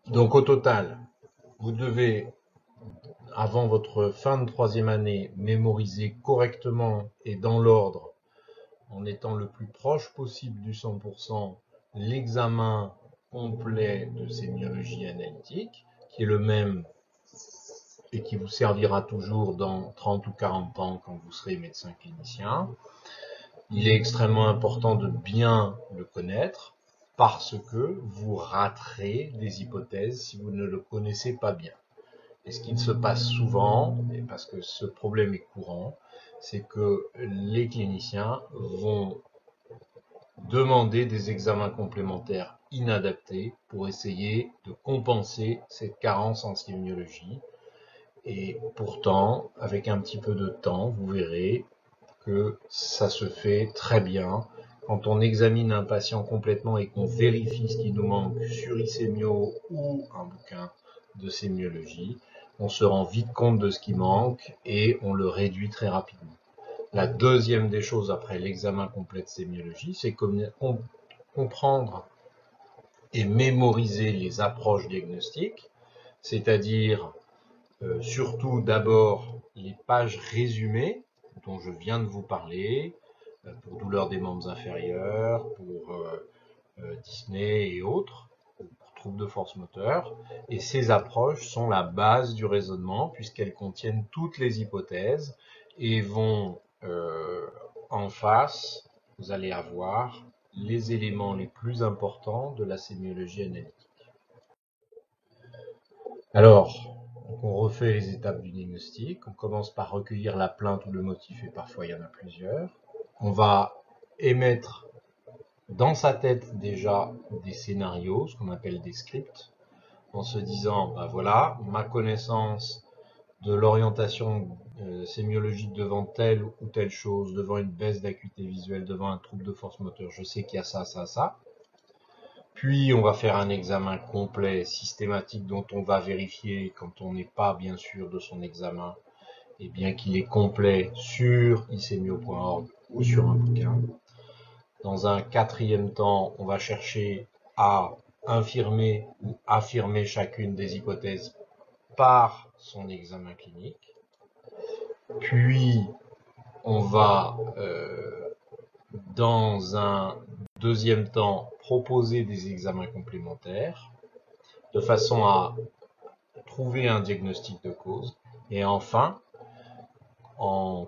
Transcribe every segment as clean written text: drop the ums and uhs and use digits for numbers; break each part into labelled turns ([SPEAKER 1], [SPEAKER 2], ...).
[SPEAKER 1] Donc au total, vous devez, avant votre fin de troisième année, mémoriser correctement et dans l'ordre, en étant le plus proche possible du 100%, l'examen complet de sémiologie analytique, qui est le même et qui vous servira toujours dans 30 ou 40 ans quand vous serez médecin clinicien. Il est extrêmement important de bien le connaître parce que vous raterez des hypothèses si vous ne le connaissez pas bien. Et ce qui se passe souvent, et parce que ce problème est courant, c'est que les cliniciens vont demander des examens complémentaires inadaptés pour essayer de compenser cette carence en sémiologie. Et pourtant, avec un petit peu de temps, vous verrez que ça se fait très bien. Quand on examine un patient complètement et qu'on vérifie ce qui nous manque sur isémio ou un bouquin de sémiologie, on se rend vite compte de ce qui manque et on le réduit très rapidement. La deuxième des choses après l'examen complet de sémiologie, c'est comprendre et mémoriser les approches diagnostiques, c'est-à-dire surtout d'abord les pages résumées dont je viens de vous parler, pour douleur des membres inférieurs, pour Disney et autres, pour troubles de force moteur. Et ces approches sont la base du raisonnement puisqu'elles contiennent toutes les hypothèses et vont en face, vous allez avoir les éléments les plus importants de la sémiologie analytique. Alors, on refait les étapes du diagnostic. On commence par recueillir la plainte ou le motif, et parfois il y en a plusieurs. On va émettre dans sa tête déjà des scénarios, ce qu'on appelle des scripts, en se disant, bah voilà, ma connaissance de l'orientation sémiologique devant telle ou telle chose, devant une baisse d'acuité visuelle, devant un trouble de force moteur, je sais qu'il y a ça, ça, ça. Puis on va faire un examen complet, systématique, dont on va vérifier quand on n'est pas bien sûr de son examen, et bien qu'il est complet sur isemio.org ou sur un bouquin. Dans un quatrième temps, on va chercher à infirmer ou affirmer chacune des hypothèses par son examen clinique. Puis on va, dans un deuxième temps, proposer des examens complémentaires de façon à trouver un diagnostic de cause. Et enfin, en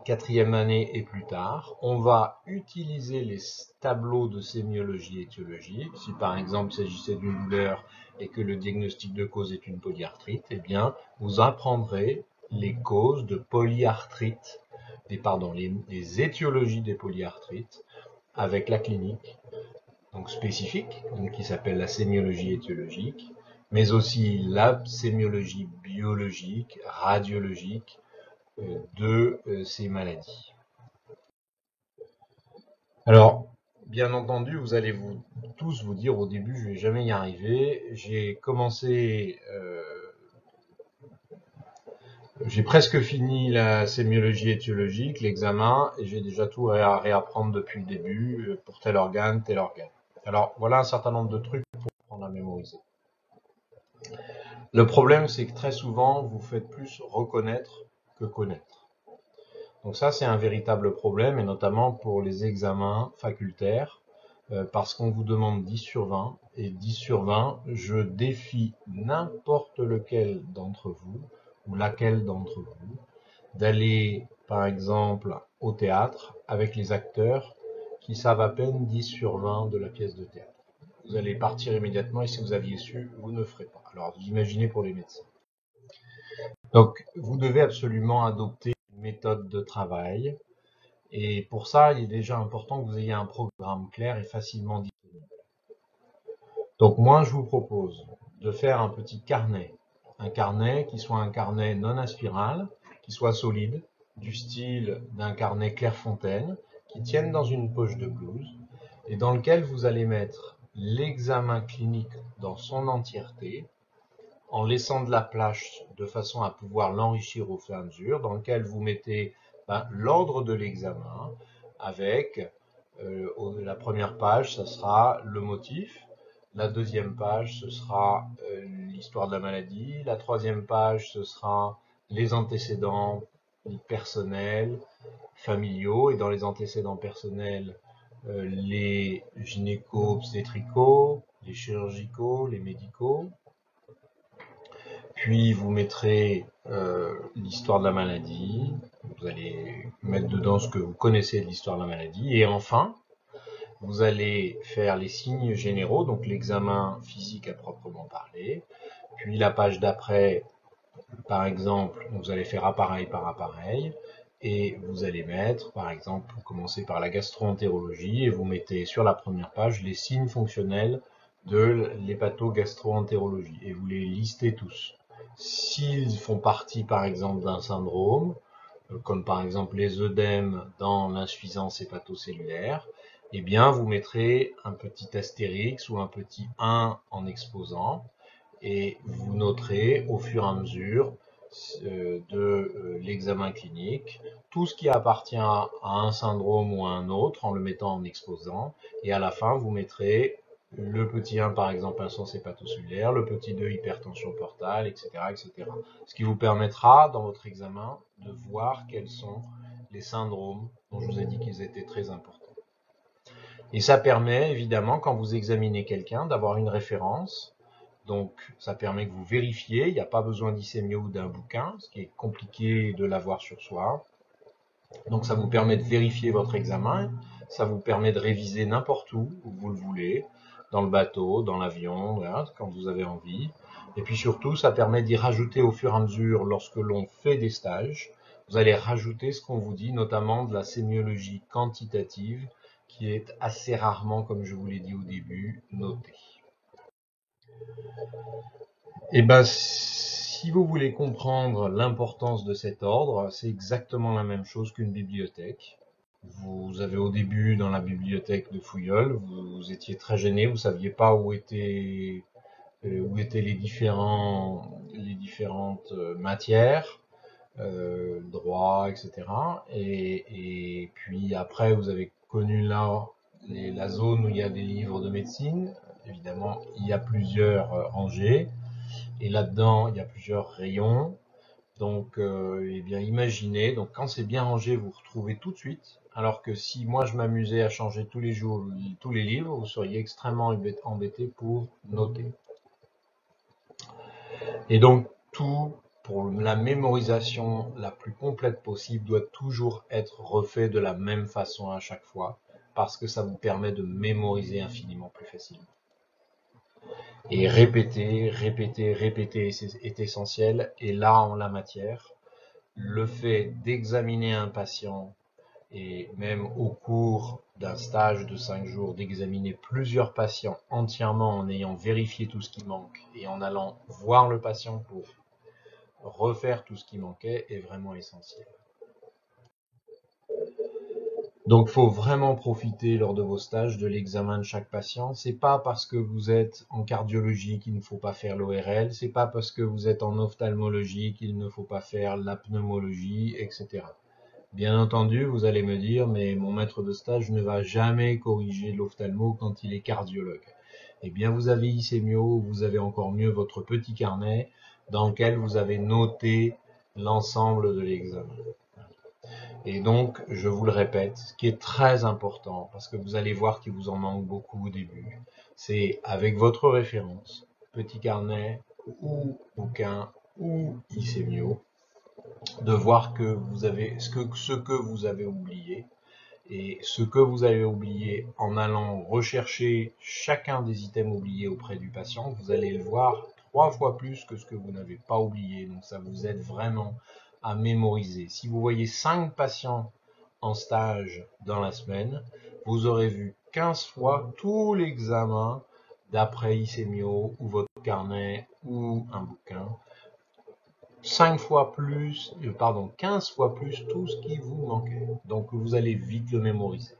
[SPEAKER 1] quatrième année et plus tard, on va utiliser les tableaux de sémiologie étiologique. Si par exemple il s'agissait d'une douleur et que le diagnostic de cause est une polyarthrite, eh bien, vous apprendrez les causes de polyarthrite, les étiologies des polyarthrites avec la clinique, donc spécifique, donc qui s'appelle la sémiologie étiologique, mais aussi la sémiologie biologique, radiologique de ces maladies. Alors, bien entendu, vous allez tous vous dire au début, je vais jamais y arriver. J'ai presque fini la sémiologie étiologique, l'examen, et j'ai déjà tout à réapprendre depuis le début pour tel organe, tel organe. Alors, voilà un certain nombre de trucs pour apprendre à mémoriser. Le problème, c'est que très souvent, vous faites plus reconnaître que connaître. Donc ça, c'est un véritable problème, et notamment pour les examens facultaires, parce qu'on vous demande 10 sur 20, et 10 sur 20, je défie n'importe lequel d'entre vous, ou laquelle d'entre vous, d'aller, par exemple, au théâtre avec les acteurs qui savent à peine 10 sur 20 de la pièce de théâtre. Vous allez partir immédiatement, et si vous aviez su, vous ne ferez pas. Alors, vous imaginez pour les médecins. Donc, vous devez absolument adopter une méthode de travail. Et pour ça, il est déjà important que vous ayez un programme clair et facilement disponible. Donc moi, je vous propose de faire un petit carnet. Un carnet qui soit un carnet non aspiral, qui soit solide, du style d'un carnet Clairefontaine, qui tienne dans une poche de blouse, et dans lequel vous allez mettre l'examen clinique dans son entièreté, en laissant de la place de façon à pouvoir l'enrichir au fur et à mesure, dans lequel vous mettez l'ordre de l'examen avec la première page, ça sera le motif, La deuxième page, ce sera l'histoire de la maladie. La troisième page, ce sera les antécédents personnels, familiaux. Et dans les antécédents personnels, les gynéco-obstétricaux, les chirurgicaux, les médicaux. Puis vous mettrez l'histoire de la maladie. Vous allez mettre dedans ce que vous connaissez de l'histoire de la maladie. Et enfin, vous allez faire les signes généraux, donc l'examen physique à proprement parler. Puis la page d'après, par exemple, vous allez faire appareil par appareil. Et vous allez mettre, par exemple, vous commencez par la gastro-entérologie et vous mettez sur la première page les signes fonctionnels de l'hépato-gastro-entérologie. Et vous les listez tous. S'ils font partie, par exemple, d'un syndrome, comme par exemple les œdèmes dans l'insuffisance hépatocellulaire, eh bien, vous mettrez un petit astérix ou un petit 1 en exposant et vous noterez au fur et à mesure de l'examen clinique tout ce qui appartient à un syndrome ou à un autre en le mettant en exposant et à la fin vous mettrez le petit 1 par exemple insuffisance hépatocellulaire, le petit 2 hypertension portale, etc., etc. Ce qui vous permettra dans votre examen de voir quels sont les syndromes dont je vous ai dit qu'ils étaient très importants. Et ça permet évidemment quand vous examinez quelqu'un d'avoir une référence. Donc, ça permet que vous vérifiez, il n'y a pas besoin d'ICMIO ou d'un bouquin, ce qui est compliqué de l'avoir sur soi. Donc, ça vous permet de vérifier votre examen, ça vous permet de réviser n'importe où vous le voulez, dans le bateau, dans l'avion, voilà, quand vous avez envie. Et puis surtout, ça permet d'y rajouter au fur et à mesure, lorsque l'on fait des stages, vous allez rajouter ce qu'on vous dit, notamment de la sémiologie quantitative, qui est assez rarement, comme je vous l'ai dit au début, notée. Eh ben, si vous voulez comprendre l'importance de cet ordre, c'est exactement la même chose qu'une bibliothèque. Vous avez au début dans la bibliothèque de Fouilleul, vous étiez très gêné, vous saviez pas où étaient les différentes matières, droit, etc. Et puis après, vous avez connu la zone où il y a des livres de médecine. Évidemment, il y a plusieurs rangées. Et là-dedans, il y a plusieurs rayons. Donc, eh bien, imaginez, donc quand c'est bien rangé, vous retrouvez tout de suite. Alors que si moi je m'amusais à changer tous les jours tous les livres, vous seriez extrêmement embêté pour noter. Et donc, tout pour la mémorisation la plus complète possible doit toujours être refait de la même façon à chaque fois, parce que ça vous permet de mémoriser infiniment plus facilement. Et répéter, répéter, répéter est essentiel. Et là, en la matière, le fait d'examiner un patient et même au cours d'un stage de 5 jours, d'examiner plusieurs patients entièrement en ayant vérifié tout ce qui manque et en allant voir le patient pour refaire tout ce qui manquait est vraiment essentiel. Donc, faut vraiment profiter lors de vos stages de l'examen de chaque patient. C'est pas parce que vous êtes en cardiologie qu'il ne faut pas faire l'ORL. C'est pas parce que vous êtes en ophtalmologie qu'il ne faut pas faire la pneumologie, etc. Bien entendu, vous allez me dire, mais mon maître de stage ne va jamais corriger l'ophtalmo quand il est cardiologue. Eh bien, vous avez ICMIO, vous avez encore mieux votre petit carnet dans lequel vous avez noté l'ensemble de l'examen. Et donc, je vous le répète, ce qui est très important, parce que vous allez voir qu'il vous en manque beaucoup au début, c'est avec votre référence, petit carnet ou bouquin ou ICMIO, de voir que vous avez ce que vous avez oublié, et ce que vous avez oublié en allant rechercher chacun des items oubliés auprès du patient, vous allez le voir 3 fois plus que ce que vous n'avez pas oublié. Donc ça vous aide vraiment à mémoriser. Si vous voyez 5 patients en stage dans la semaine, vous aurez vu 15 fois tout l'examen d'après ICMIO ou votre carnet ou un bouquin. 15 fois plus tout ce qui vous manquait. Donc vous allez vite le mémoriser.